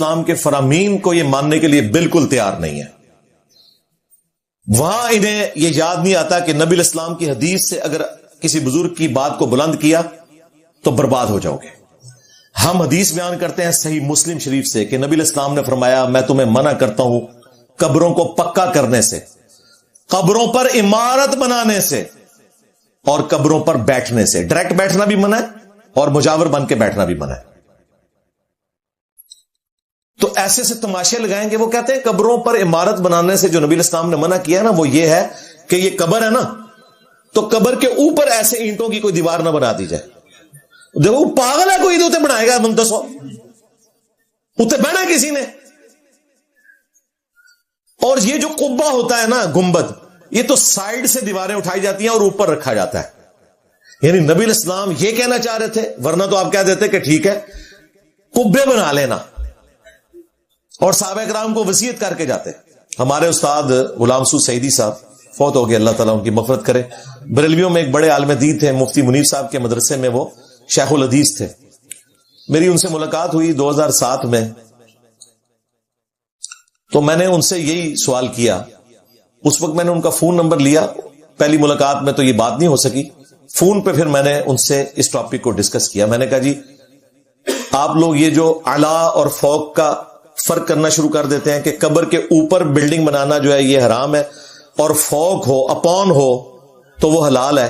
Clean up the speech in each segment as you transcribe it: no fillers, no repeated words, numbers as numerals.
الاسلام کے فرامین کو یہ ماننے کے لیے بالکل تیار نہیں ہے. وہاں انہیں یہ یاد نہیں آتا کہ نبی الاسلام کی حدیث سے اگر کسی بزرگ کی بات کو بلند کیا تو برباد ہو جاؤ گے. ہم حدیث بیان کرتے ہیں صحیح مسلم شریف سے کہ نبی الاسلام نے فرمایا میں تمہیں منع کرتا ہوں قبروں کو پکا کرنے سے, قبروں پر عمارت بنانے سے, اور قبروں پر بیٹھنے سے. ڈائریکٹ بیٹھنا بھی منع ہے اور مجاور بن کے بیٹھنا بھی منع ہے. تو ایسے سے تماشے لگائیں گے. وہ کہتے ہیں قبروں پر عمارت بنانے سے جو نبی الاسلام نے منع کیا نا وہ یہ ہے کہ یہ قبر ہے نا تو قبر کے اوپر ایسے اینٹوں کی کوئی دیوار نہ بنا دی جائے. دیکھو پاگل ہے کوئی اتنے بنائے گا منتصو اتنے بہنا کسی نے. اور یہ جو قبہ ہوتا ہے نا گنبد, یہ تو سائڈ سے دیواریں اٹھائی جاتی ہیں اور اوپر رکھا جاتا ہے. یعنی نبی الاسلام یہ کہنا چاہ رہے تھے, ورنہ تو آپ کہہ دیتے کہ ٹھیک ہے قبے بنا لینا, اور صحابہ کرام کو وصیت کر کے جاتے. ہمارے استاد غلام سو سعیدی صاحب فوت ہو گئے, اللہ تعالیٰ ان کی مغفرت کرے. بریلویوں میں ایک بڑے عالم دین تھے, مفتی منیر صاحب کے مدرسے میں وہ شیخ الحدیث تھے. میری ان سے ملاقات ہوئی 2007 میں, تو میں نے ان سے یہی سوال کیا. اس وقت میں نے ان کا فون نمبر لیا, پہلی ملاقات میں تو یہ بات نہیں ہو سکی, فون پہ پھر میں نے ان سے اس ٹاپک کو ڈسکس کیا. میں نے کہا جی آپ لوگ یہ جو اعلی اور فوق کا فرق کرنا شروع کر دیتے ہیں کہ قبر کے اوپر بلڈنگ بنانا جو ہے یہ حرام ہے, اور فوق ہو اپون ہو تو وہ حلال ہے,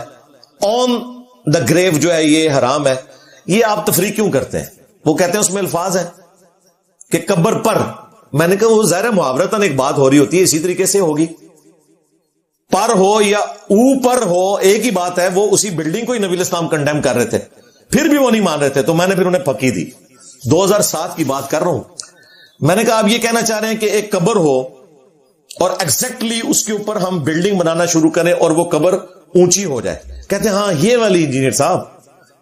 آن دا گریو جو ہے یہ حرام ہے, یہ آپ تفریق کیوں کرتے ہیں؟ وہ کہتے ہیں اس میں الفاظ ہیں کہ قبر پر. میں نے کہا وہ ظاہر محاورتاً ایک بات ہو رہی ہوتی ہے, اسی طریقے سے ہوگی. پر ہو یا اوپر ہو ایک ہی بات ہے. وہ اسی بلڈنگ کو ہی نبی الاسلام کنڈیم کر رہے تھے, پھر بھی وہ نہیں مان رہے تھے. تو میں نے پھر انہیں پکی دی. 2007 کی بات کر رہا ہوں. میں نے کہا آپ یہ کہنا چاہ رہے ہیں کہ ایک قبر ہو اور ایگزیکٹلی اس کے اوپر ہم بلڈنگ بنانا شروع کریں اور وہ قبر اونچی ہو جائے؟ کہتے ہیں ہاں یہ والی انجینئر صاحب.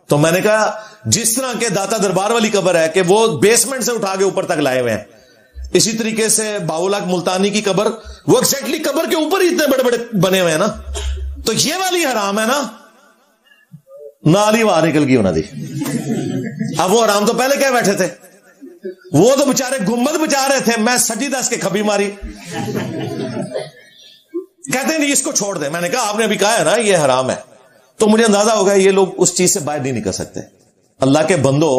تو میں نے کہا جس طرح کے داتا دربار والی قبر ہے کہ وہ بیسمنٹ سے اٹھا کے اوپر تک لائے ہوئے ہیں, اسی طریقے سے باولاک ملتانی کی قبر وہ ایگزیکٹلی قبر کے اوپر ہی اتنے بڑے بڑے بنے ہوئے ہیں نا, تو یہ والی حرام ہے نا. نالی وہاں نکل گئی انہوں نے. اب وہ حرام تو پہلے کہہ بیٹھے تھے, وہ تو بےچارے گنبد بچا رہے تھے, میں سجی دس کے کھبی ماری. کہتے ہیں نہیں اس کو چھوڑ دیں. میں نے کہا آپ نے ابھی کہا ہے نا یہ حرام ہے, تو مجھے اندازہ ہو گیا یہ لوگ اس چیز سے باہر نہیں نکل سکتے. اللہ کے بندو,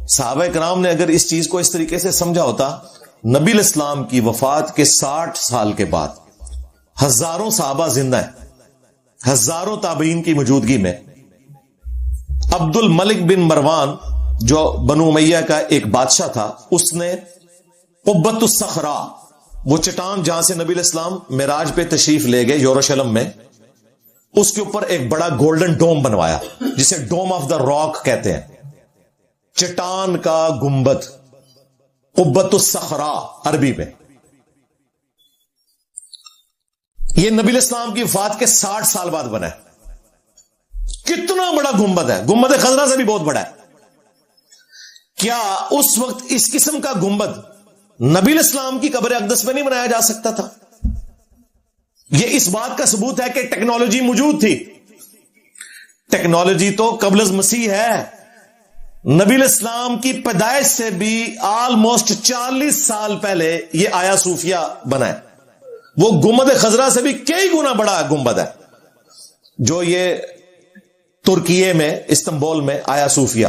صحابہ کرام نے اگر اس چیز کو اس طریقے سے سمجھا ہوتا, نبی الاسلام کی وفات کے 60 سال کے بعد ہزاروں صحابہ زندہ ہیں, ہزاروں تابعین کی موجودگی میں. عبد الملک بن مروان جو بنو امیہ کا ایک بادشاہ تھا, اس نے قبۃ الصخرہ, وہ چٹان جہاں سے نبی الاسلام معراج پہ تشریف لے گئے یروشلم میں, اس کے اوپر ایک بڑا گولڈن ڈوم بنوایا جسے ڈوم آف دا راک کہتے ہیں, چٹان کا گنبد, قبۃ الصخرہ عربی میں. یہ نبی الاسلام کی وفات کے 60 سال بعد بنا ہے. کتنا بڑا گنبد ہے, گنبد خضرا سے بھی بہت بڑا ہے. کیا اس وقت اس قسم کا گنبد نبی الاسلام کی قبر اقدس میں نہیں بنایا جا سکتا تھا؟ یہ اس بات کا ثبوت ہے کہ ٹیکنالوجی موجود تھی. ٹیکنالوجی تو قبل از مسیح ہے. نبی الاسلام کی پیدائش سے بھی آلموسٹ 40 سال پہلے یہ آیا صوفیہ بنا ہے. وہ گنبد خضرا سے بھی کئی گنا بڑا گنبد ہے جو یہ ترکیے میں استنبول میں آیا صوفیہ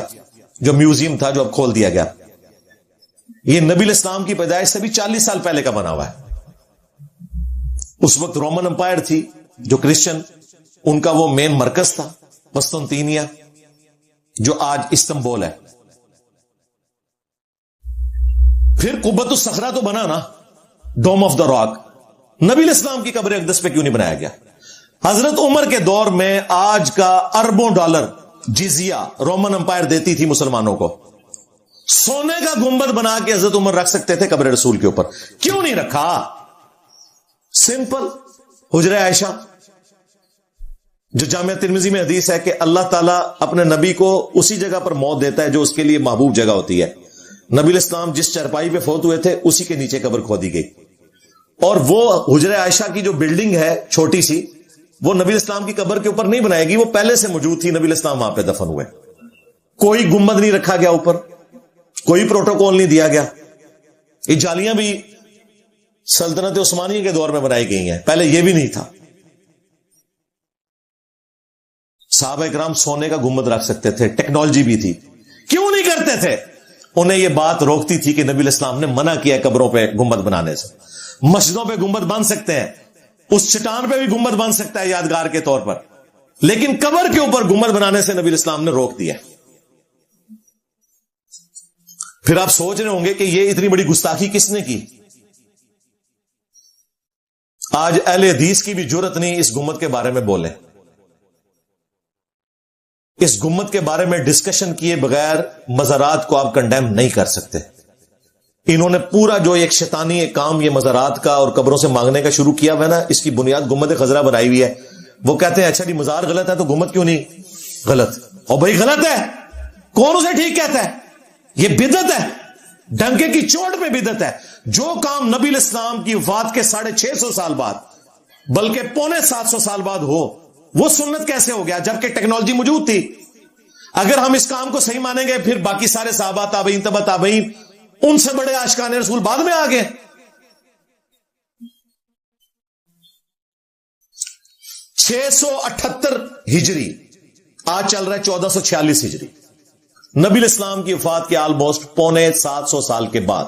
جو میوزیم تھا جو اب کھول دیا گیا. یہ نبی الاسلام کی پیدائش سے بھی 40 سال پہلے کا بنا ہوا ہے. اس وقت رومن امپائر تھی جو کرسچن, ان کا وہ مین مرکز تھا قسطنطینیہ جو آج استنبول ہے. پھر قبۃ الصخرہ تو بنا نا, ڈوم آف دا راک. نبی الاسلام کی قبر اقدس پہ کیوں نہیں بنایا گیا؟ حضرت عمر کے دور میں آج کا اربوں ڈالر جزیہ رومن امپائر دیتی تھی مسلمانوں کو. سونے کا گنبد بنا کے حضرت عمر رکھ سکتے تھے قبر رسول کے اوپر, کیوں نہیں رکھا؟ سمپل. حجرہ عائشہ جو جامعہ ترمذی میں حدیث ہے کہ اللہ تعالیٰ اپنے نبی کو اسی جگہ پر موت دیتا ہے جو اس کے لیے محبوب جگہ ہوتی ہے. نبی الاسلام جس چرپائی پہ فوت ہوئے تھے اسی کے نیچے قبر کھودی گئی, اور وہ حجرہ عائشہ کی جو بلڈنگ ہے چھوٹی سی, وہ نبی الاسلام کی قبر کے اوپر نہیں بنائے گی, وہ پہلے سے موجود تھی. نبی الاسلام وہاں پہ دفن ہوئے, کوئی گنبد نہیں رکھا گیا اوپر, کوئی پروٹوکول نہیں دیا گیا. یہ جالیاں بھی سلطنت عثمانیہ کے دور میں بنائی گئی ہیں، پہلے یہ بھی نہیں تھا. صحابہ کرام سونے کا گنبد رکھ سکتے تھے، ٹیکنالوجی بھی تھی، کیوں نہیں کرتے تھے؟ انہیں یہ بات روکتی تھی کہ نبی علیہ السلام نے منع کیا ہے قبروں پہ گنبد بنانے سے. مسجدوں پہ گنبد بن سکتے ہیں، اس چٹان پہ بھی گنبد بن سکتا ہے یادگار کے طور پر، لیکن قبر کے اوپر گنبد بنانے سے نبی علیہ السلام نے روک دیا. پھر آپ سوچ رہے ہوں گے کہ یہ اتنی بڑی گستاخی کس نے کی؟ آج اہل حدیث کی بھی جرت نہیں اس گنبد کے بارے میں بولے، اس گنبد کے بارے میں ڈسکشن کیے بغیر مزارات کو آپ کنڈیم نہیں کر سکتے. انہوں نے پورا جو ایک شیطانی کام یہ مزارات کا اور قبروں سے مانگنے کا شروع کیا ہوا ہے نا، اس کی بنیاد گنبد خضرا بنائی ہوئی ہے. وہ کہتے ہیں اچھا جی مزار غلط ہے تو گنبد کیوں نہیں غلط؟ اور بھائی غلط ہے، کون اسے ٹھیک کہتا ہے؟ یہ بدعت ہے، ڈنکے کی چوٹ پہ بدعت ہے. جو کام نبی علیہ السلام کی وفات کے 650 سال بعد بلکہ 750 سال بعد ہو، وہ سنت کیسے ہو گیا جبکہ ٹیکنالوجی موجود تھی؟ اگر ہم اس کام کو صحیح مانیں گے پھر باقی سارے صحابہ تابعین تبع تابعین ان سے بڑے عاشقان رسول بعد میں آ گئے. 678 ہجری، آج چل رہا ہے 1446 ہجری، نبی الاسلام کی وفات کے آلموسٹ 750 سال کے بعد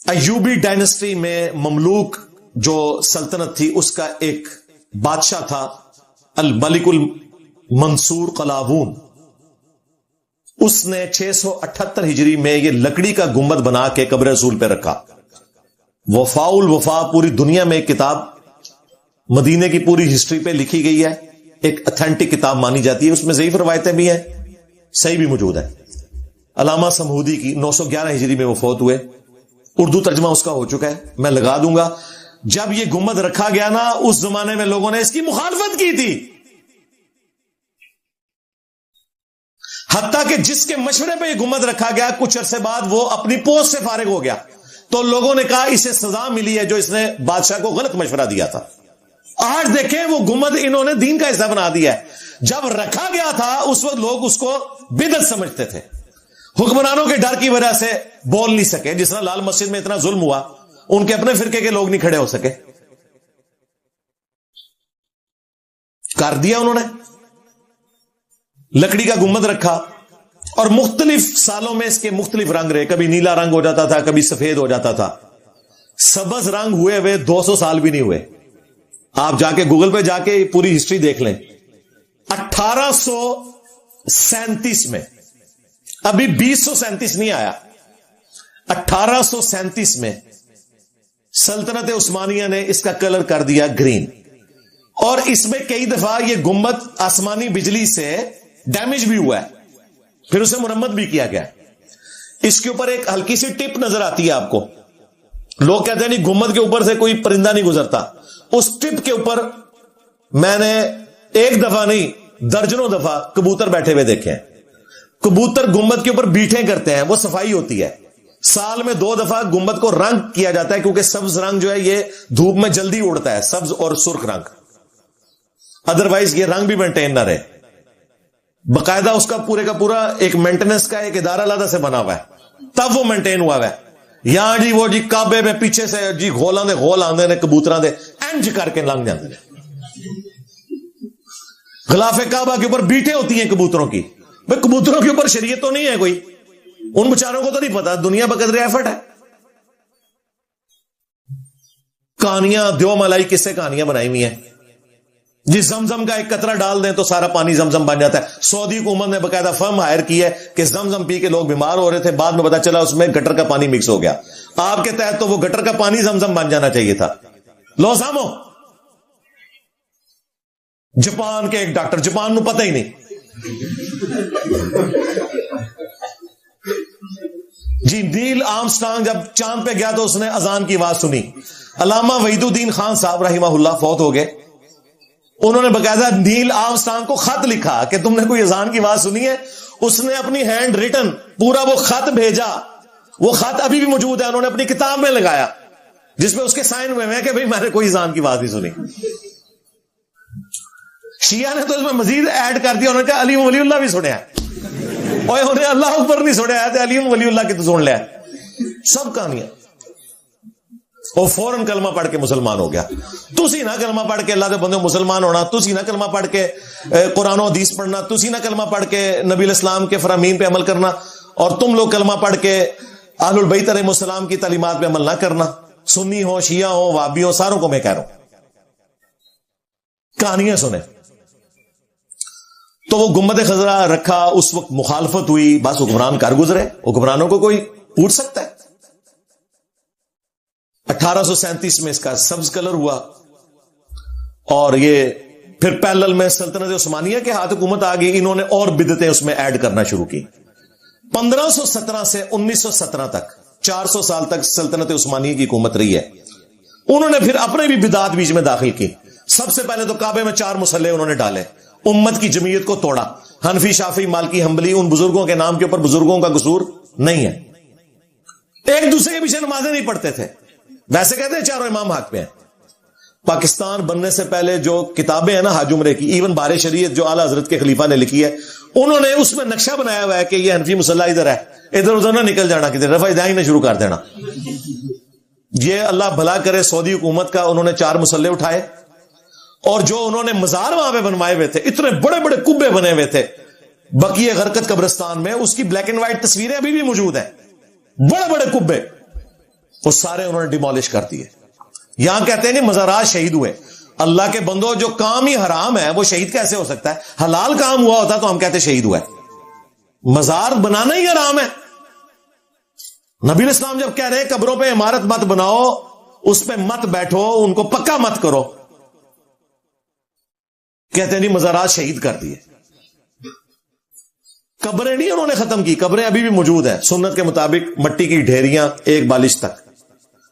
ایوبی ڈائنسٹی میں مملوک جو سلطنت تھی اس کا ایک بادشاہ تھا الملک المنصور قلاوون. اس نے 678 ہجری میں یہ لکڑی کا گنبد بنا کے قبر رسول پہ رکھا. وفاء الوفا پوری دنیا میں ایک کتاب مدینے کی پوری ہسٹری پہ لکھی گئی ہے، ایک اتھینٹک کتاب مانی جاتی ہے. اس میں ضعیف روایتیں بھی ہیں، صحیح بھی موجود ہے. علامہ سمہودی کی 911 ہجری میں وہ فوت ہوئے. اردو ترجمہ اس کا ہو چکا ہے، میں لگا دوں گا. جب یہ گنبد رکھا گیا نا، اس زمانے میں لوگوں نے اس کی مخالفت کی تھی، حتیٰ کہ جس کے مشورے پہ یہ گنبد رکھا گیا کچھ عرصے بعد وہ اپنی پوسٹ سے فارغ ہو گیا. تو لوگوں نے کہا اسے سزا ملی ہے جو اس نے بادشاہ کو غلط مشورہ دیا تھا. آج دیکھیں وہ گنبد انہوں نے دین کا حصہ بنا دیا ہے. جب رکھا گیا تھا اس وقت لوگ اس کو بدعت سمجھتے تھے، حکمرانوں کے ڈر کی وجہ سے بول نہیں سکے. جس طرح لال مسجد میں اتنا ظلم ہوا، ان کے اپنے فرقے کے لوگ نہیں کھڑے ہو سکے. کر دیا انہوں نے، لکڑی کا گنبد رکھا اور مختلف سالوں میں اس کے مختلف رنگ رہے. کبھی نیلا رنگ ہو جاتا تھا، کبھی سفید ہو جاتا تھا. سبز رنگ ہوئے 200 سال بھی نہیں ہوئے. آپ جا کے گوگل پہ جا کے پوری ہسٹری دیکھ لیں. 1837 میں، ابھی 2037 نہیں آیا، 1837 میں سلطنت عثمانیہ نے اس کا کلر کر دیا گرین. اور اس میں کئی دفعہ یہ گنبد آسمانی بجلی سے ڈیمیج بھی ہوا ہے، پھر اسے مرمت بھی کیا گیا. اس کے اوپر ایک ہلکی سی ٹپ نظر آتی ہے آپ کو. لوگ کہتے ہیں نہیں گنبد کے اوپر سے کوئی پرندہ نہیں گزرتا. اس ٹپ کے اوپر میں نے ایک دفعہ نہیں درجنوں دفعہ کبوتر بیٹھے ہوئے دیکھے ہیں. کبوتر گنبد کے اوپر بیٹھیں کرتے ہیں، وہ صفائی ہوتی ہے. سال میں 2 دفعہ گنبد کو رنگ کیا جاتا ہے کیونکہ سبز رنگ جو ہے یہ دھوپ میں جلدی اڑتا ہے، سبز اور سرخ رنگ. ادروائز یہ رنگ بھی مینٹین نہ رہے. باقاعدہ اس کا پورا ایک مینٹیننس کا ایک ادارہ علیحدہ سے بنا ہوا ہے، تب وہ مینٹین ہوا ہے. یہاں جی وہ جی کعبے میں پیچھے سے جی گھولاں دے گھول آندے نے کبوتراں دے انج کر کے لنگ جاندے نے. غلاف کعبہ کے اوپر بیٹھیں ہوتی ہیں کبوتروں کی. بھئی کبوتروں کے اوپر شریعت تو نہیں ہے کوئی، ان بیچاروں کو تو نہیں پتا. دنیا بقدر ایفٹ ہے. کہانیاں دیو ملائی کس سے کہانیاں بنائی ہوئی ہیں جی. زمزم کا ایک قطرہ ڈال دیں تو سارا پانی زمزم بن جاتا ہے. سعودی حکومت نے باقاعدہ فرم ہائر کی ہے کہ زمزم پی کے لوگ بیمار ہو رہے تھے، بعد میں پتا چلا اس میں گٹر کا پانی مکس ہو گیا. آپ کے تحت تو وہ گٹر کا پانی زمزم بن جانا چاہیے تھا. لو سامو جاپان کے ایک ڈاکٹر، جاپان نو پتہ ہی نہیں، جی نیل آرمسٹرانگ جب چاند پہ گیا تو اس نے اذان کی آواز سنی. علامہ وحید الدین خان صاحب رحمہ اللہ فوت ہو گئے. انہوں نے باقاعدہ نیل آرمسٹرانگ کو خط لکھا کہ تم نے کوئی اذان کی آواز سنی ہے. اس نے اپنی ہینڈ ریٹن پورا وہ خط بھیجا. وہ خط ابھی بھی موجود ہے، انہوں نے اپنی کتاب میں لگایا جس میں اس کے سائن ہوئے ہیں کہ بھئی میں نے کوئی اذان کی آواز نہیں سنی. شیعہ نے تو اس میں مزید ایڈ کر دیا، انہوں نے کہا علی ولی اللہ بھی سنیا ہے، اور انہیں اللہ اکبر نہیں سنیا ہے تو علی ولی اللہ کی تو سن لیا. سب کہانیاں. وہ فوراً کلمہ پڑھ کے مسلمان ہو گیا. تسی نہ کلمہ پڑھ کے اللہ دے بندے مسلمان ہونا, تسی نہ کلمہ پڑھ کے قرآن و حدیث پڑھنا, تسی نہ کلمہ پڑھ کے نبی الاسلام کے فرامین پہ عمل کرنا, اور تم لوگ کلمہ پڑھ کے اہل البیت علیہ السلام کی تعلیمات پہ عمل نہ کرنا. سنی ہو, شیعہ ہو, وہابی ہو, ساروں کو میں کہہ رہا ہوں, کہانیاں سنیں. تو وہ گنبد خضرا رکھا, اس وقت مخالفت ہوئی, بس حکمران کر گزرے. حکمرانوں کو کوئی پوچھ سکتا ہے؟ 1837 میں اس کا سبز کلر ہوا, اور یہ پھر پیرلل میں سلطنت عثمانیہ کے ہاتھ حکومت آ گئی. انہوں نے اور بدعتیں اس میں ایڈ کرنا شروع کی. 1517 سے 1917 تک 400 سال تک سلطنت عثمانیہ کی حکومت رہی ہے. انہوں نے پھر اپنے بھی بدعات بیچ میں داخل کی. سب سے پہلے تو کعبے میں 4 مصلے انہوں نے ڈالے, امت کی جمعیت کو توڑا. حنفی, شافعی, مالکی, حنبلی, ان بزرگوں کے نام کے اوپر بزرگوں کا قصور نہیں ہے. ایک دوسرے کے پیچھے نمازیں نہیں پڑھتے تھے. ویسے کہتے ہیں چاروں امام حق پہ ہیں. پاکستان بننے سے پہلے جو کتابیں ہیں نا حاج عمرے کی, ایون بار شریعت جو اعلیٰ حضرت کے خلیفہ نے لکھی ہے, انہوں نے اس میں نقشہ بنایا ہوا ہے کہ یہ حنفی مصلی ادھر ہے, ادھر ادھر نہ نکل جانا, کدھر رفع دائیں نہ شروع کر دینا. یہ اللہ بھلا کرے سعودی حکومت کا, انہوں نے 4 مصلے اٹھائے, اور جو انہوں نے مزار وہاں پہ بنوائے ہوئے تھے, اتنے بڑے بڑے کبے بنے ہوئے تھے بقیہ غرقت قبرستان میں, اس کی بلیک اینڈ وائٹ تصویریں ابھی بھی موجود ہیں, بڑے بڑے کبے, وہ سارے انہوں نے ڈیمالش کر دیے. یہاں کہتے ہیں کہ مزارات شہید ہوئے. اللہ کے بندو, جو کام ہی حرام ہے وہ شہید کیسے ہو سکتا ہے؟ حلال کام ہوا ہوتا تو ہم کہتے شہید ہوا ہے. مزار بنانا ہی حرام ہے. نبی الاسلام جب کہہ رہے ہیں قبروں پہ عمارت مت بناؤ, اس پہ مت بیٹھو, ان کو پکا مت کرو, کہتے ہیں نہیں مزارات شہید کر دیے. قبریں نہیں انہوں نے ختم کی, قبریں ابھی بھی موجود ہیں سنت کے مطابق, مٹی کی ڈھیریاں 1 بالش تک,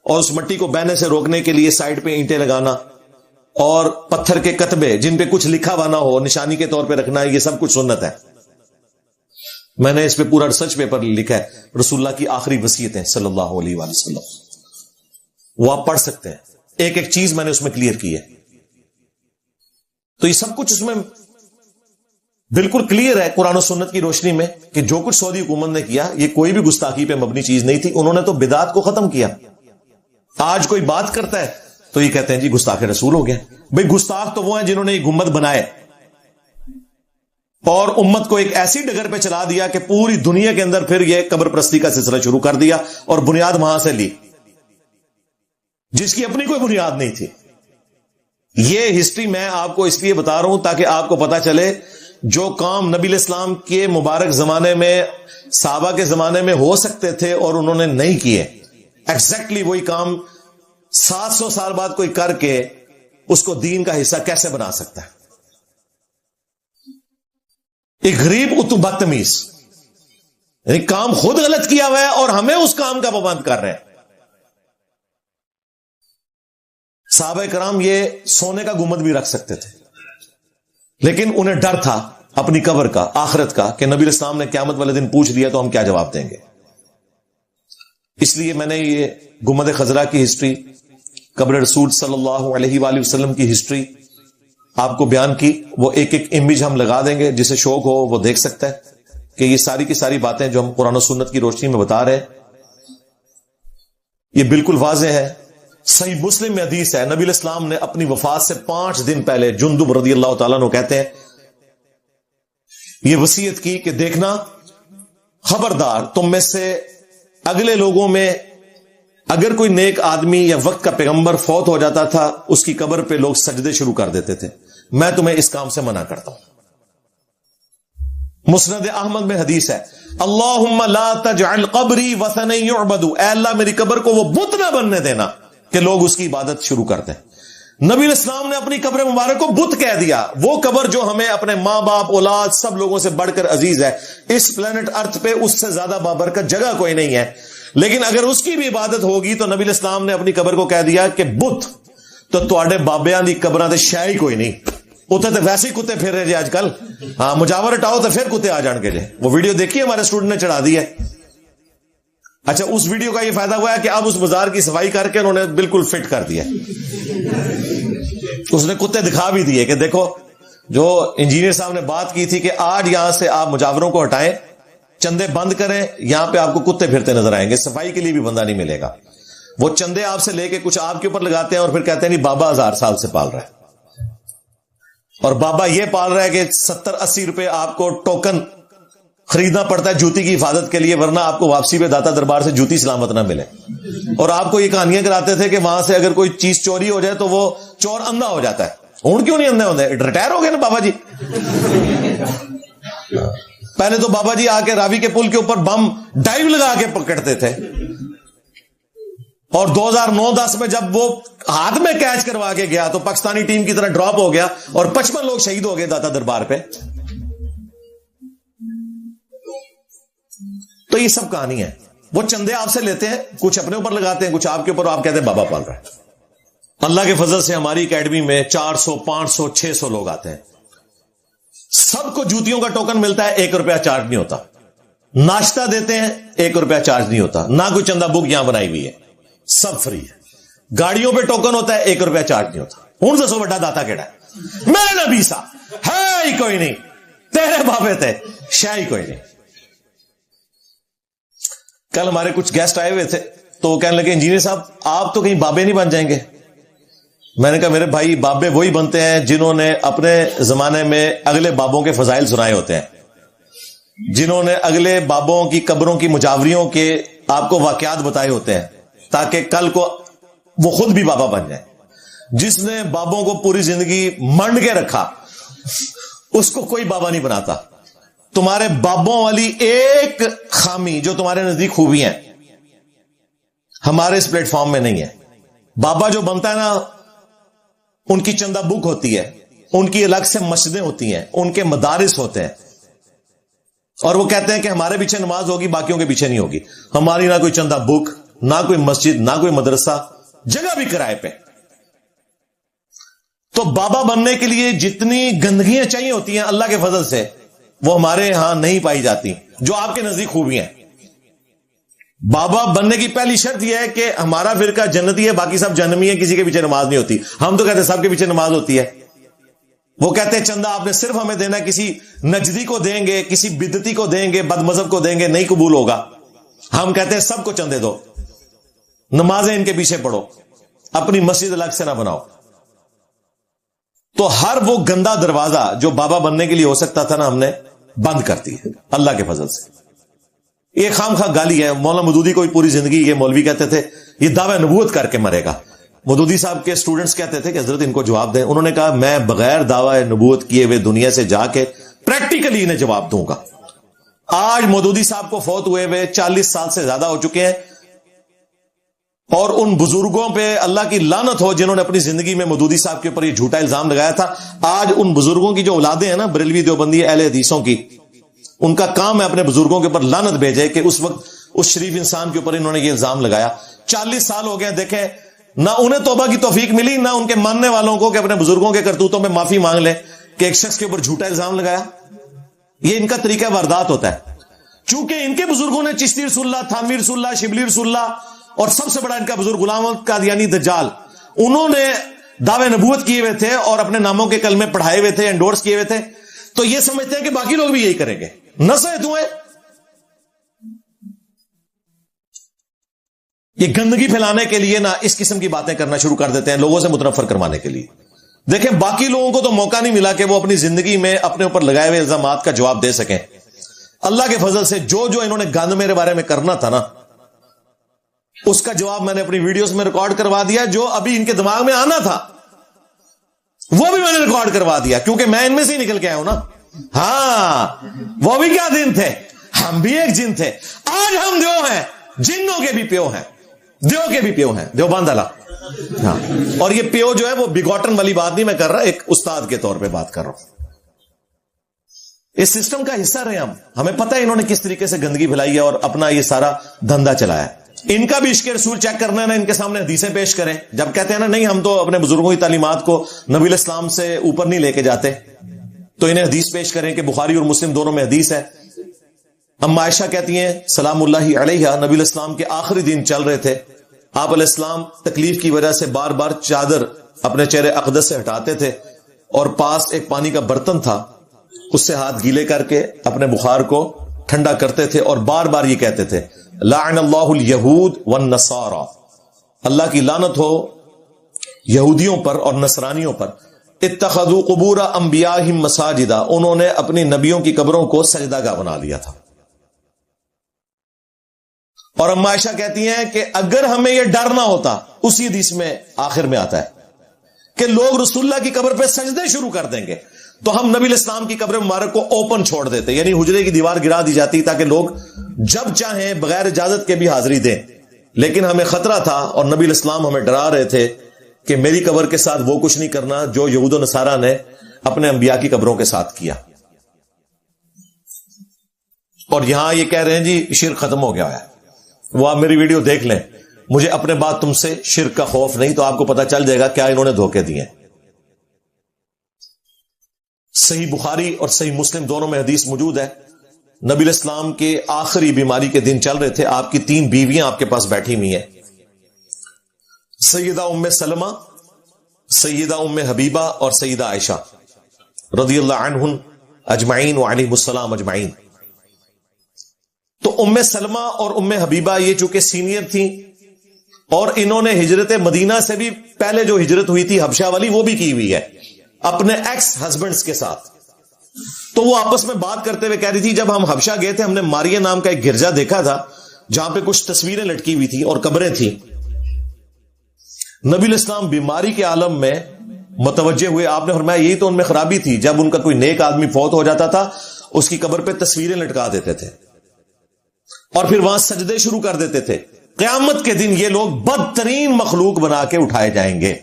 اور اس مٹی کو بہنے سے روکنے کے لیے سائڈ پہ اینٹیں لگانا, اور پتھر کے کتبے جن پہ کچھ لکھا ہوا نہ ہو نشانی کے طور پہ رکھنا, یہ سب کچھ سنت ہے. میں نے اس پہ پورا ریسرچ پیپر لکھا ہے, رسول اللہ کی آخری وصیتیں صلی اللہ علیہ وآلہ وسلم, وہ آپ پڑھ سکتے ہیں. ایک ایک چیز میں نے اس میں کلیئر کی ہے. تو یہ سب کچھ اس میں بالکل کلیئر ہے قرآن و سنت کی روشنی میں کہ جو کچھ سعودی حکومت نے کیا یہ کوئی بھی گستاخی پہ مبنی چیز نہیں تھی. انہوں نے تو بدعات کو ختم کیا. آج کوئی بات کرتا ہے تو یہ کہتے ہیں جی گستاخ رسول ہو گیا. بھئی گستاخ تو وہ ہیں جنہوں نے یہ گنبد بنائے اور امت کو ایک ایسی ڈگر پہ چلا دیا کہ پوری دنیا کے اندر پھر یہ قبر پرستی کا سلسلہ شروع کر دیا, اور بنیاد وہاں سے لی جس کی اپنی کوئی بنیاد نہیں تھی. یہ ہسٹری میں آپ کو اس لیے بتا رہا ہوں تاکہ آپ کو پتا چلے جو کام نبی علیہ السلام کے مبارک زمانے میں, صحابہ کے زمانے میں ہو سکتے تھے اور انہوں نے نہیں کیے, ایگزیکٹلی وہی کام 700 سال بعد کوئی کر کے اس کو دین کا حصہ کیسے بنا سکتا ہے؟ ایک غریب اتو بدتمیز, یعنی کام خود غلط کیا ہوا ہے اور ہمیں اس کام کا پابند کر رہے ہیں. صحابہ کرام یہ سونے کا گنبد بھی رکھ سکتے تھے, لیکن انہیں ڈر تھا اپنی قبر کا, آخرت کا, کہ نبی الاسلام نے قیامت والے دن پوچھ لیا تو ہم کیا جواب دیں گے. اس لیے میں نے یہ گنبد خضرا کی ہسٹری, قبر رسول صلی اللہ علیہ وآلہ وسلم کی ہسٹری آپ کو بیان کی. وہ ایک ایک امیج ہم لگا دیں گے, جسے شوق ہو وہ دیکھ سکتا ہے کہ یہ ساری کی ساری باتیں جو ہم قرآن و سنت کی روشنی میں بتا رہے ہیں یہ بالکل واضح ہے. صحیح مسلم میں حدیث ہے, نبی الاسلام نے اپنی وفات سے 5 دن پہلے جندب رضی اللہ تعالیٰ عنہ کہتے ہیں یہ وصیت کی کہ دیکھنا خبردار تم میں سے اگلے لوگوں میں اگر کوئی نیک آدمی یا وقت کا پیغمبر فوت ہو جاتا تھا اس کی قبر پہ لوگ سجدے شروع کر دیتے تھے, میں تمہیں اس کام سے منع کرتا ہوں. مسند احمد میں حدیث ہے اللہم لا تجعل قبری وثنا یعبد, اے اللہ میری قبر کو وہ بت نہ بننے دینا کہ لوگ اس کی عبادت شروع کر دیں. نبی الاسلام نے اپنی قبر مبارک کو بت کہہ دیا. وہ قبر جو ہمیں اپنے ماں باپ اولاد سب لوگوں سے بڑھ کر عزیز ہے, اس پلانٹ ارتھ پہ اس سے زیادہ بابرکت جگہ کوئی نہیں ہے, لیکن اگر اس کی بھی عبادت ہوگی تو نبی الاسلام نے اپنی قبر کو کہہ دیا کہ بت تو تواڈے بابیاں دی قبراں تے شے ہی کوئی نہیں, اتنے تو ویسے ہی کتے پھر رہے جی آج کل. ہاں مجاور ہٹاؤ تو پھر کتے آ جان کے جے. وہ ویڈیو دیکھی ہمارے اسٹوڈنٹ نے چڑھا دی ہے. اچھا اس ویڈیو کا یہ فائدہ ہوا ہے کہ اب اس بازار کی صفائی کر کے انہوں نے بالکل فٹ کر دیا. اس نے کتے دکھا بھی دیے کہ دیکھو جو انجینئر صاحب نے بات کی تھی کہ آج یہاں سے آپ مجاوروں کو ہٹائیں چندے بند کریں, یہاں پہ آپ کو کتے پھرتے نظر آئیں گے, صفائی کے لیے بھی بندہ نہیں ملے گا. وہ چندے آپ سے لے کے کچھ آپ کے اوپر لگاتے ہیں اور پھر کہتے ہیں نہیں بابا 1000 سال سے پال رہا ہے, اور بابا یہ پال رہا ہے کہ 70-80 روپے آپ کو ٹوکن خریدنا پڑتا ہے جوتی کی حفاظت کے لیے, ورنہ آپ کو واپسی پہ داتا دربار سے جوتی سلامت نہ ملے. اور آپ کو یہ کہانیاں کراتے تھے کہ وہاں سے اگر کوئی چیز چوری ہو جائے تو وہ چور اندھا ہو جاتا ہے. اونٹ کیوں نہیں اندھے ہوتے, ریٹائر ہو گئے نا بابا جی. پہلے تو بابا جی آ کے راوی کے پل کے اوپر بم ڈائیو لگا کے پکڑتے تھے, اور 2009-10 میں جب وہ ہاتھ میں کیچ کروا کے گیا تو پاکستانی ٹیم کی طرح ڈراپ ہو گیا اور 55 لوگ شہید ہو گئے داتا دربار پہ. تو یہ سب کہانی ہے. وہ چندے آپ سے لیتے ہیں, کچھ اپنے اوپر لگاتے ہیں, کچھ آپ کے اوپر, آپ کہتے ہیں بابا پال رہا ہے. اللہ کے فضل سے ہماری اکیڈمی میں 400, 500, 600 لوگ آتے ہیں. سب کو جوتیوں کا ٹوکن ملتا ہے, 1 روپیہ چارج نہیں ہوتا. ناشتہ دیتے ہیں, 1 روپیہ چارج نہیں ہوتا. نہ کوئی چندہ بک یہاں بنائی ہوئی ہے, سب فری ہے. گاڑیوں پہ ٹوکن ہوتا ہے, 1 روپیہ چارج نہیں ہوتا. ہوں سے سو بڑا داتا کیڑا ہے, میرا نبی سا ہے ہی کوئی نہیں, تیرے بابے تھے شاہ ہی کوئی نہیں. کل ہمارے کچھ گیسٹ آئے ہوئے تھے تو وہ کہنے لگے انجینئر صاحب آپ تو کہیں بابے نہیں بن جائیں گے. میں نے کہا میرے بھائی بابے وہی بنتے ہیں جنہوں نے اپنے زمانے میں اگلے بابوں کے فضائل سنائے ہوتے ہیں, جنہوں نے اگلے بابوں کی قبروں کی مجاوریوں کے آپ کو واقعات بتائے ہوتے ہیں, تاکہ کل کو وہ خود بھی بابا بن جائیں. جس نے بابوں کو پوری زندگی منڈ کے رکھا اس کو کوئی بابا نہیں بناتا. تمہارے بابوں والی ایک خامی جو تمہارے نزدیک خوبی ہیں ہمارے اس پلیٹ فارم میں نہیں ہے. بابا جو بنتا ہے نا, ان کی چندہ بک ہوتی ہے, ان کی الگ سے مسجدیں ہوتی ہیں, ان کے مدارس ہوتے ہیں, اور وہ کہتے ہیں کہ ہمارے پیچھے نماز ہوگی باقیوں کے پیچھے نہیں ہوگی. ہماری نہ کوئی چندہ بک, نہ کوئی مسجد, نہ کوئی مدرسہ, جگہ بھی کرائے پہ. تو بابا بننے کے لیے جتنی گندگیاں چاہیے ہوتی ہیں اللہ کے فضل سے وہ ہمارے ہاں نہیں پائی جاتی, جو آپ کے نزدیک خوبیاں ہیں. بابا بننے کی پہلی شرط یہ ہے کہ ہمارا فرقہ جنتی ہے, باقی سب جہنمی ہے, کسی کے پیچھے نماز نہیں ہوتی. ہم تو کہتے ہیں سب کے پیچھے نماز ہوتی ہے. وہ کہتے ہیں چندہ آپ نے صرف ہمیں دینا ہے, کسی نجدی کو دیں گے, کسی بدعتی کو دیں گے, بد مذہب کو دیں گے, نہیں قبول ہوگا. ہم کہتے ہیں سب کو چندے دو, نمازیں ان کے پیچھے پڑھو, اپنی مسجد الگ سے نہ بناؤ. تو ہر وہ گندا دروازہ جو بابا بننے کے لیے ہو سکتا تھا نا, ہم نے بند کر دی ہے اللہ کے فضل سے. یہ خام خواہ گالی ہے. مولانا مودودی کو پوری زندگی یہ مولوی کہتے تھے یہ دعوی نبوت کر کے مرے گا. مودودی صاحب کے سٹوڈنٹس کہتے تھے کہ حضرت ان کو جواب دیں. انہوں نے کہا میں بغیر دعوی نبوت کیے ہوئے دنیا سے جا کے پریکٹیکلی انہیں جواب دوں گا. آج مودودی صاحب کو فوت ہوئے ہوئے 40 سال سے زیادہ ہو چکے ہیں, اور ان بزرگوں پہ اللہ کی لعنت ہو جنہوں نے اپنی زندگی میں مودودی صاحب کے اوپر یہ جھوٹا الزام لگایا تھا. آج ان بزرگوں کی جو اولادیں ہیں نا, بریلوی دیوبندی اہل حدیثوں کی, ان کا کام ہے اپنے بزرگوں کے اوپر لعنت بھیجے کہ اس وقت اس شریف انسان کے اوپر انہوں نے یہ الزام لگایا. 40 سال ہو گئے, دیکھیں نہ انہیں توبہ کی توفیق ملی, نہ ان کے ماننے والوں کو کہ اپنے بزرگوں کے کرتوتوں میں معافی مانگ لیں کہ ایک شخص کے اوپر جھوٹا الزام لگایا. یہ ان کا طریقہ واردات ہوتا ہے. چونکہ ان کے بزرگوں نے چشتی رسول اللہ, تھانوی رسول اللہ, شبلی رسول اللہ, اور سب سے بڑا ان کا بزرگ غلام قادیانی دجال, انہوں نے دعوے نبوت کیے ہوئے تھے اور اپنے ناموں کے کلمے پڑھائے ہوئے تھے, انڈورس کیے ہوئے تھے. تو یہ سمجھتے ہیں کہ باقی لوگ بھی یہی کریں گے. نسے دعائیں یہ گندگی پھیلانے کے لیے نا اس قسم کی باتیں کرنا شروع کر دیتے ہیں, لوگوں سے متنفر کروانے کے لیے. دیکھیں باقی لوگوں کو تو موقع نہیں ملا کہ وہ اپنی زندگی میں اپنے اوپر لگائے ہوئے الزامات کا جواب دے سکیں. اللہ کے فضل سے جو انہوں نے گند میرے بارے میں کرنا تھا نا, اس کا جواب میں نے اپنی ویڈیوز میں ریکارڈ کروا دیا. جو ابھی ان کے دماغ میں آنا تھا وہ بھی میں نے ریکارڈ کروا دیا, کیونکہ میں ان میں سے ہی نکل کے آیا ہوں نا. ہاں وہ بھی کیا دن تھے, ہم بھی ایک جن تھے. آج ہم دیو ہیں, جنوں کے بھی پیو ہیں, دیو کے بھی پیو ہیں, دیوبند والا. ہاں, اور یہ پیو جو ہے وہ بگوٹن والی بات نہیں میں کر رہا, ایک استاد کے طور پہ بات کر رہا ہوں. اس سسٹم کا حصہ رہے ہم, ہمیں پتہ ہے انہوں نے کس طریقے سے گندگی پھیلائی ہے اور اپنا یہ سارا دھندا چلایا ہے. ان کا بھی عشق رسول چیک کرنا ہے نا, ان کے سامنے حدیثیں پیش کریں. جب کہتے ہیں نا نہیں ہم تو اپنے بزرگوں کی تعلیمات کو نبی الاسلام سے اوپر نہیں لے کے جاتے, تو انہیں حدیث پیش کریں کہ بخاری اور مسلم دونوں میں حدیث ہے. اما عائشہ کہتی ہیں سلام اللہ علیہا, نبی الاسلام کے آخری دن چل رہے تھے, آپ علیہ السلام تکلیف کی وجہ سے بار بار چادر اپنے چہرے اقدس سے ہٹاتے تھے, اور پاس ایک پانی کا برتن تھا, اس سے ہاتھ گیلے کر کے اپنے بخار کو ٹھنڈا کرتے تھے اور بار بار یہ کہتے تھے لعن اللہ الیہود والنصارى، اللہ کی لعنت ہو یہودیوں پر اور نصرانیوں پر، اتخذوا قبور انبیائہم مساجدا، انہوں نے اپنی نبیوں کی قبروں کو سجدہ گاہ بنا لیا تھا۔ اور اما عائشہ کہتی ہیں کہ اگر ہمیں یہ ڈر نہ ہوتا، اسی حدیث میں آخر میں آتا ہے کہ لوگ رسول اللہ کی قبر پہ سجدے شروع کر دیں گے، تو ہم نبی الاسلام کی قبر مبارک کو اوپن چھوڑ دیتے، یعنی حجرے کی دیوار گرا دی جاتی تاکہ لوگ جب چاہیں بغیر اجازت کے بھی حاضری دیں۔ لیکن ہمیں خطرہ تھا اور نبی الاسلام ہمیں ڈرا رہے تھے کہ میری قبر کے ساتھ وہ کچھ نہیں کرنا جو یہود و نصارہ نے اپنے انبیاء کی قبروں کے ساتھ کیا۔ اور یہاں یہ کہہ رہے ہیں جی شرک ختم ہو گیا ہے، وہ آپ میری ویڈیو دیکھ لیں، مجھے اپنے بعد تم سے شرک کا خوف نہیں، تو آپ کو پتا چل جائے گا کیا انہوں نے دھوکے دیے۔ صحیح بخاری اور صحیح مسلم دونوں میں حدیث موجود ہے، نبی الاسلام کے آخری بیماری کے دن چل رہے تھے، آپ کی 3 بیویاں آپ کے پاس بیٹھی ہوئی ہیں، سیدہ ام سلمہ، سیدہ ام حبیبہ اور سیدہ عائشہ رضی اللہ عنہن اجمعین وعلیہم السلام اجمعین۔ تو ام سلمہ اور ام حبیبہ یہ چونکہ سینئر تھیں اور انہوں نے ہجرت مدینہ سے بھی پہلے جو ہجرت ہوئی تھی حبشہ والی وہ بھی کی ہوئی ہے اپنے ایکس ہسبینڈز کے ساتھ، تو وہ آپس میں بات کرتے ہوئے کہہ رہی تھی جب ہم حبشہ گئے تھے ہم نے ماریہ نام کا ایک گرجا دیکھا تھا جہاں پہ کچھ تصویریں لٹکی ہوئی تھی اور قبریں تھیں۔ نبی الاسلام بیماری کے عالم میں متوجہ ہوئے، آپ نے فرمایا یہی تو ان میں خرابی تھی، جب ان کا کوئی نیک آدمی فوت ہو جاتا تھا اس کی قبر پہ تصویریں لٹکا دیتے تھے اور پھر وہاں سجدے شروع کر دیتے تھے۔ قیامت کے دن یہ لوگ بدترین مخلوق بنا کے اٹھائے جائیں گے۔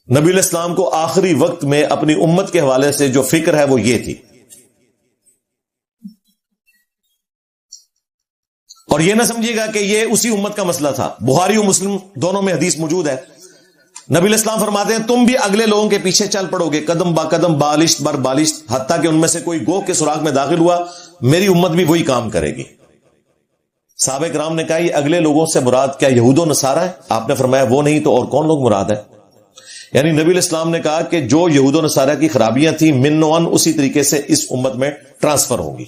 نبی الاسلام کو آخری وقت میں اپنی امت کے حوالے سے جو فکر ہے وہ یہ تھی، اور یہ نہ سمجھیے گا کہ یہ اسی امت کا مسئلہ تھا، بخاری و مسلم دونوں میں حدیث موجود ہے۔ نبی الاسلام فرماتے ہیں تم بھی اگلے لوگوں کے پیچھے چل پڑو گے قدم با قدم، بالشت بر بالشت، حتیٰ کہ ان میں سے کوئی گوہ کے سراغ میں داخل ہوا میری امت بھی وہی کام کرے گی۔ صحابہ کرام نے کہا یہ اگلے لوگوں سے مراد کیا یہود و نصارہ ہے؟ آپ نے فرمایا وہ نہیں تو اور کون لوگ مراد ہے؟ یعنی نبی الاسلام نے کہا کہ جو یہود و نصارہ کی خرابیاں تھیں من و عن اسی طریقے سے اس امت میں ٹرانسفر ہوں گی،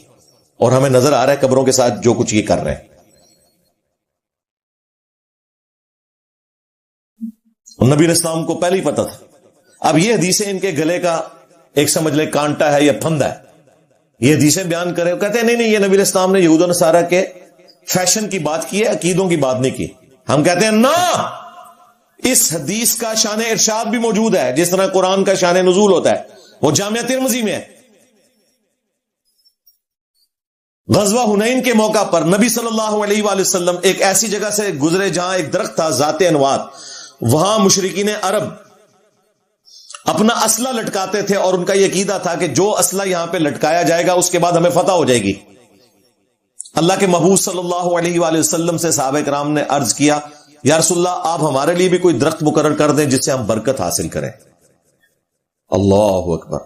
اور ہمیں نظر آ رہا ہے قبروں کے ساتھ جو کچھ یہ کر رہے ہیں۔ نبی الاسلام کو پہلے ہی پتا تھا۔ اب یہ حدیثیں ان کے گلے کا ایک سمجھ لیں کانٹا ہے یا پھندا ہے، یہ حدیثیں بیان کرے کہتے ہیں نہیں یہ نبی الاسلام نے یہود و نصارہ کے فیشن کی بات کی ہے، عقیدوں کی بات نہیں کی۔ ہم کہتے ہیں نا، اس حدیث کا شان ارشاد بھی موجود ہے، جس طرح قرآن کا شان نزول ہوتا ہے، وہ جامعہ ترمذی میں ہے۔ غزوہ حنین کے موقع پر نبی صلی اللہ علیہ وآلہ وسلم ایک ایسی جگہ سے گزرے جہاں ایک درخت تھا ذات انوات، وہاں مشرکین عرب اپنا اسلحہ لٹکاتے تھے اور ان کا یہ عقیدہ تھا کہ جو اسلحہ یہاں پہ لٹکایا جائے گا اس کے بعد ہمیں فتح ہو جائے گی۔ اللہ کے محبوب صلی اللہ علیہ وآلہ وسلم سے صحابہ کرام نے عرض کیا یا رسول اللہ آپ ہمارے لیے بھی کوئی درخت مقرر کر دیں جس سے ہم برکت حاصل کریں۔ اللہ اکبر۔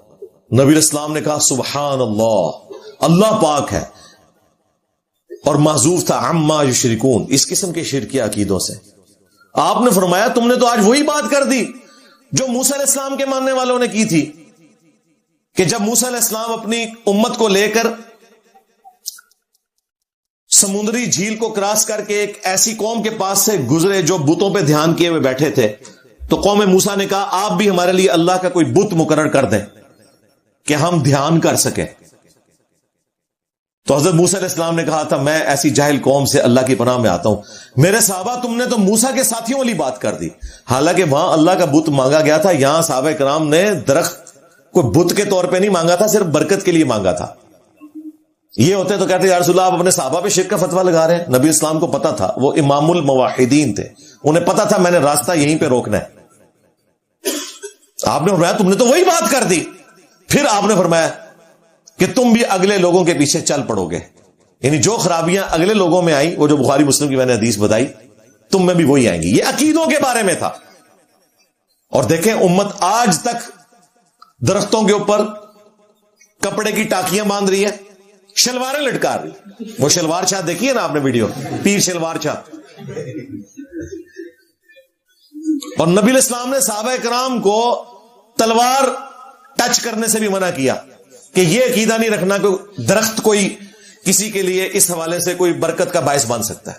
نبی الاسلام نے کہا سبحان اللہ، اللہ پاک ہے، اور محذوف تھا عما یشرکون، اس قسم کے شرکی عقیدوں سے۔ آپ نے فرمایا تم نے تو آج وہی بات کر دی جو موسیٰ علیہ السلام کے ماننے والوں نے کی تھی، کہ جب موسیٰ علیہ السلام اپنی امت کو لے کر سمندری جھیل کو کراس کر کے ایک ایسی قوم کے پاس سے گزرے جو بتوں پہ دھیان کیے ہوئے بیٹھے تھے، تو قوم موسیٰ نے کہا آپ بھی ہمارے لیے اللہ کا کوئی بت مقرر کر دیں کہ ہم دھیان کر سکیں۔ تو حضرت موسیٰ علیہ السلام نے کہا تھا میں ایسی جاہل قوم سے اللہ کی پناہ میں آتا ہوں۔ میرے صحابہ تم نے تو موسیٰ کے ساتھیوں والی بات کر دی، حالانکہ وہاں اللہ کا بت مانگا گیا تھا، یہاں صحابہ کرام نے درخت کوئی بت کے طور پہ نہیں مانگا تھا، صرف برکت کے لیے مانگا تھا۔ یہ ہوتے تو کہتے یا رسول اللہ آپ اپنے صحابہ پہ شرک کا فتویٰ لگا رہے ہیں۔ نبی اسلام کو پتا تھا، وہ امام الموحدین تھے، انہیں پتا تھا میں نے راستہ یہیں پہ روکنا ہے۔ آپ نے فرمایا تم نے تو وہی بات کر دی، پھر آپ نے فرمایا کہ تم بھی اگلے لوگوں کے پیچھے چل پڑو گے، یعنی جو خرابیاں اگلے لوگوں میں آئیں، وہ جو بخاری مسلم کی میں نے حدیث بتائی، تم میں بھی وہی آئیں گی۔ یہ عقیدوں کے بارے میں تھا۔ اور دیکھیں امت آج تک درختوں کے اوپر کپڑے کی ٹاکیاں باندھ رہی ہے، شلواریں لٹکا رہی۔ وہ شلوار چھا دیکھی ہے نا آپ نے ویڈیو، پیر شلوار چھا۔ اور نبی الاسلام نے صحابہ کرام کو تلوار ٹچ کرنے سے بھی منع کیا کہ یہ عقیدہ نہیں رکھنا کہ درخت کوئی کسی کے لیے اس حوالے سے کوئی برکت کا باعث بن سکتا ہے.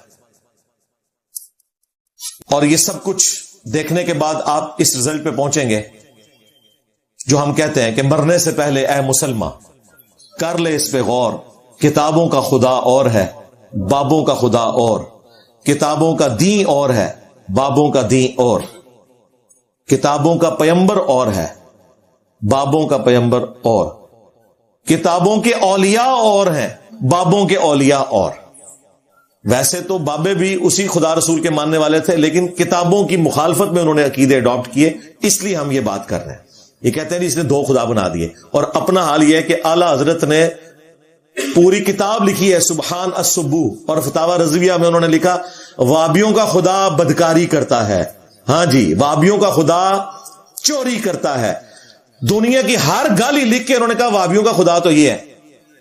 اور یہ سب کچھ دیکھنے کے بعد آپ اس رزلٹ پہ پہنچیں گے جو ہم کہتے ہیں کہ مرنے سے پہلے اے مسلمان کر لے اس پہ غور. کتابوں کا خدا اور ہے، بابوں کا خدا اور. کتابوں کا دین اور ہے، بابوں کا دین اور. کتابوں کا پیمبر اور ہے، بابوں کا پیمبر اور. کتابوں کے اولیاء اور ہیں، بابوں کے اولیاء اور. ویسے تو بابے بھی اسی خدا رسول کے ماننے والے تھے، لیکن کتابوں کی مخالفت میں انہوں نے عقیدے اڈاپٹ کیے، اس لیے ہم یہ بات کر رہے ہیں. یہ کہتے ہیں اس نے دو خدا بنا دیے. اور اپنا حال یہ ہے کہ اعلی حضرت نے پوری کتاب لکھی ہے سبحان السبوح، اور فتاوی رضویہ میں انہوں نے لکھا وابیوں کا خدا بدکاری کرتا ہے. ہاں جی، وابیوں کا خدا چوری کرتا ہے. دنیا کی ہر گالی لکھ کے انہوں نے کہا وابیوں کا خدا تو یہ ہے.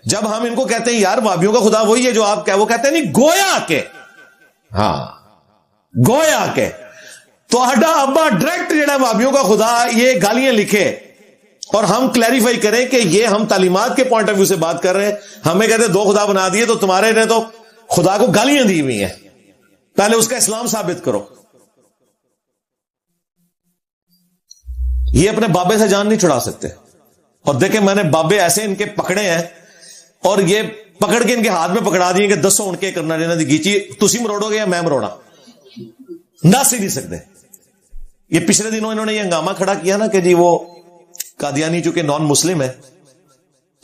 جب ہم ان کو کہتے ہیں یار وابیوں کا خدا وہی ہے جو آپ وہ کہتے ہیں نہیں گویا کے. ہاں گویا کے تو ہڈا ابا ڈائریکٹ جڑا وابیوں کا خدا یہ گالیاں لکھے، اور ہم کلیریفائی کریں کہ یہ ہم تعلیمات کے پوائنٹ آف ویو سے بات کر رہے ہیں. ہمیں کہتے ہیں دو خدا بنا دیے تو تمہارے نے تو خدا کو گالیاں دی ہوئی ہیں، پہلے اس کا اسلام ثابت کرو. یہ اپنے بابے سے جان نہیں چھڑا سکتے. اور دیکھیں میں نے بابے ایسے ان کے پکڑے ہیں اور یہ پکڑ کے ان کے ہاتھ میں پکڑا دیے کہ دسو ان کے کرنا دینا دی گیچی تسی مروڑو گے یا میں مروڑا، نس ہی نہیں سکتے. یہ پچھلے دنوں انہوں نے یہ ہنگامہ کھڑا کیا نا کہ جی وہ قادیانی چونکہ نان مسلم ہے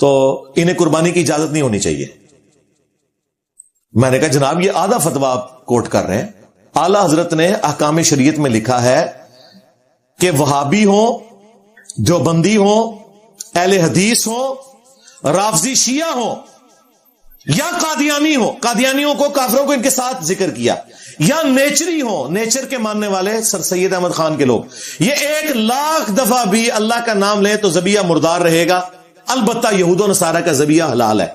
تو انہیں قربانی کی اجازت نہیں ہونی چاہیے. میں نے کہا جناب یہ آدھا فتویٰ آپ کوٹ کر رہے ہیں. اعلی حضرت نے احکام شریعت میں لکھا ہے کہ وہابی ہوں، دیوبندی ہوں، اہل حدیث ہوں، رافضی شیعہ ہوں یا قادیانی ہوں، قادیانیوں کو کافروں کو ان کے ساتھ ذکر کیا، یا نیچری ہوں، نیچر کے ماننے والے سر سید احمد خان کے لوگ، یہ 1,00,000 دفعہ بھی اللہ کا نام لے تو ذبیحہ مردار رہے گا. البتہ یہود و نصارہ کا ذبیحہ حلال ہے،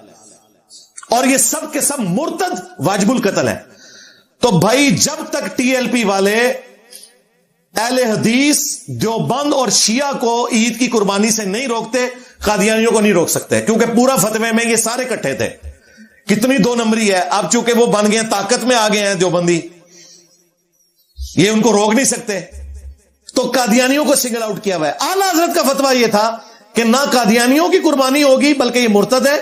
اور یہ سب کے سب مرتد واجب القتل ہیں. تو بھائی جب تک ٹی ایل پی والے اہل حدیث دیوبند اور شیعہ کو عید کی قربانی سے نہیں روکتے، قادیانیوں کو نہیں روک سکتے، کیونکہ پورا فتوے میں یہ سارے کٹھے تھے. کتنی دو نمبری ہے. اب چونکہ وہ بن گئے طاقت میں آ گئے ہیں دیوبندی، یہ ان کو روک نہیں سکتے، تو قادیانیوں کو سنگل آؤٹ کیا ہوا ہے. اعلی حضرت کا فتویٰ یہ تھا کہ نہ قادیانیوں کی قربانی ہوگی بلکہ یہ مرتد ہے،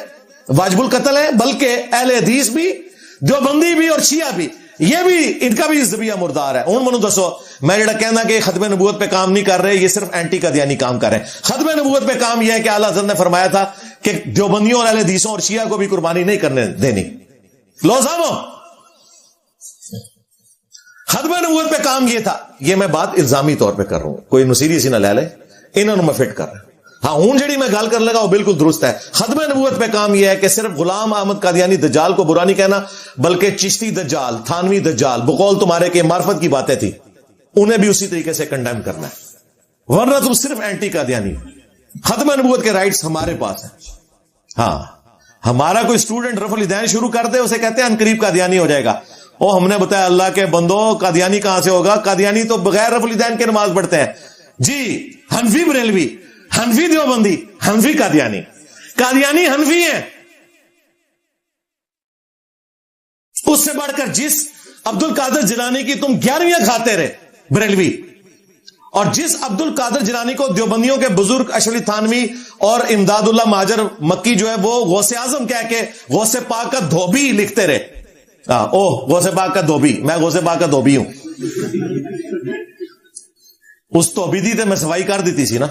واجب القتل ہے، بلکہ اہل حدیث بھی، دیوبندی بھی اور شیعہ بھی، یہ بھی ان کا بھی ذبیحہ مردار ہے. ہوں منو دسو میں جڑا کہنا کہ ختم نبوت پہ کام نہیں کر رہے، یہ صرف اینٹی قادیانی کام کر رہے ہیں. ختم نبوت پہ کام یہ ہے کہ اعلی حضرت نے فرمایا تھا کہ دیوبندیوں اور اہل حدیثوں اور شیعہ کو بھی قربانی نہیں کرنے دینی. لو سامو ختم نبوت پہ کام یہ تھا. یہ میں بات الزامی طور پہ کر رہا ہوں، کوئی نصیری سی نہ لے لے، انہوں نے میں فٹ کر رہا ہوں. ہاں ہوں جڑی میں گال کر لگا وہ بالکل درست ہے. ختم نبوت پہ کام یہ ہے کہ صرف غلام احمد قادیانی دجال کو برا نہیں کہنا، بلکہ چشتی دجال، تھانوی دجال، بقول تمہارے کے معرفت کی باتیں تھی، انہیں بھی اسی طریقے سے کنڈیم کرنا ہے. ورنہ تم صرف اینٹی قادیانی. ختم نبوت کے رائٹس ہمارے پاس ہیں. ہاں ہمارا کوئی اسٹوڈنٹ رفع الیدین شروع کر دے، اسے کہتے ہیں انقریب قادیانی ہو جائے گا. او ہم نے بتایا اللہ کے بندو قادیانی کہاں سے ہوگا؟ قادیانی تو بغیر رفع الیدین کے نماز پڑھتے ہیں جی. حنفی بریلوی، حنفی دیوبندی، حنفی قادیانی، قادیانی حنفی ہیں. اس سے بڑھ کر جس عبد القادر جیلانی کی تم 11ویں کھاتے رہے بریلوی، اور جس عبد القادر جیلانی کو دیوبندیوں کے بزرگ اشرف تھانوی اور امداد اللہ مہاجر مکی جو ہے وہ غوث اعظم کہہ کے غوث پاک کا دھوبی لکھتے رہے. او غوث پاک کا دھوبی، میں غوث پاک کا دھوبی ہوں. اس دھوبی دی تے میں صفائی کر دیتی سی نا.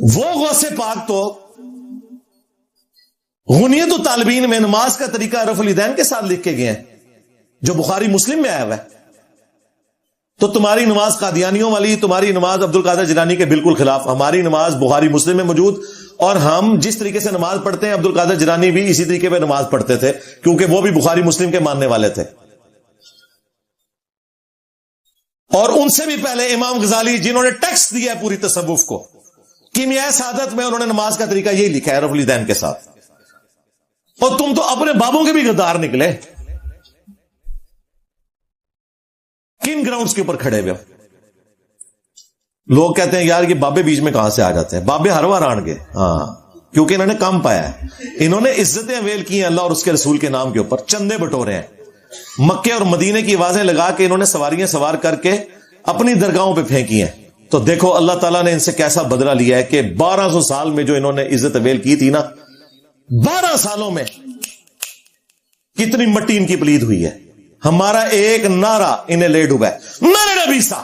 وہ غوث پاک تو غنیت الطالبین میں نماز کا طریقہ رفع الیدین کے ساتھ لکھ کے گئے ہیں جو بخاری مسلم میں آیا ہوا ہے. تو تمہاری نماز قادیانیوں والی، تمہاری نماز عبد القادر جیلانی کے بالکل خلاف. ہماری نماز بخاری مسلم میں موجود، اور ہم جس طریقے سے نماز پڑھتے ہیں عبد القادر جیلانی بھی اسی طریقے پہ نماز پڑھتے تھے، کیونکہ وہ بھی بخاری مسلم کے ماننے والے تھے. اور ان سے بھی پہلے امام غزالی جنہوں نے ٹیکسٹ دیا ہے پوری تصوف کو، کیمیائے سعادت میں انہوں نے نماز کا طریقہ یہی لکھا ہے رفع الیدین کے ساتھ. اور تم تو اپنے بابوں کے بھی غدار نکلے. کن گراؤنڈز کے اوپر کھڑے ہوئے؟ لوگ کہتے ہیں یار یہ بابے بیچ میں کہاں سے آ جاتے ہیں؟ بابے ہر بار آن گے. ہاں کیونکہ انہوں نے کام پایا ہے. انہوں نے عزتیں اویل کی ہیں اللہ اور اس کے رسول کے نام کے اوپر, چندے بٹورے ہیں. مکے اور مدینے کی آوازیں لگا کے انہوں نے سواریاں سوار کر کے اپنی درگاہوں پہ پھینکی ہیں. تو دیکھو اللہ تعالیٰ نے ان سے کیسا بدلہ لیا ہے کہ 1200 سال میں جو انہوں نے عزت اویل کی تھی نا, 12 سالوں میں کتنی مٹی ان کی پلید ہوئی ہے. ہمارا ایک نعرہ انہیں لے ڈوبا ہے, میرے نبی سا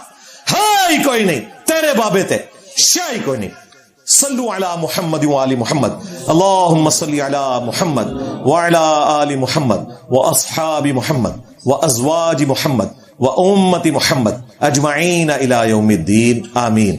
ہائی کوئی نہیں, تیرے بابے تھے شاہی کوئی نہیں. صلو علی محمد وآل محمد, اللہم صلی علی محمد وعلی آل محمد واصحاب محمد وازواج محمد وامت محمد اجمعین الی یوم الدین, آمین.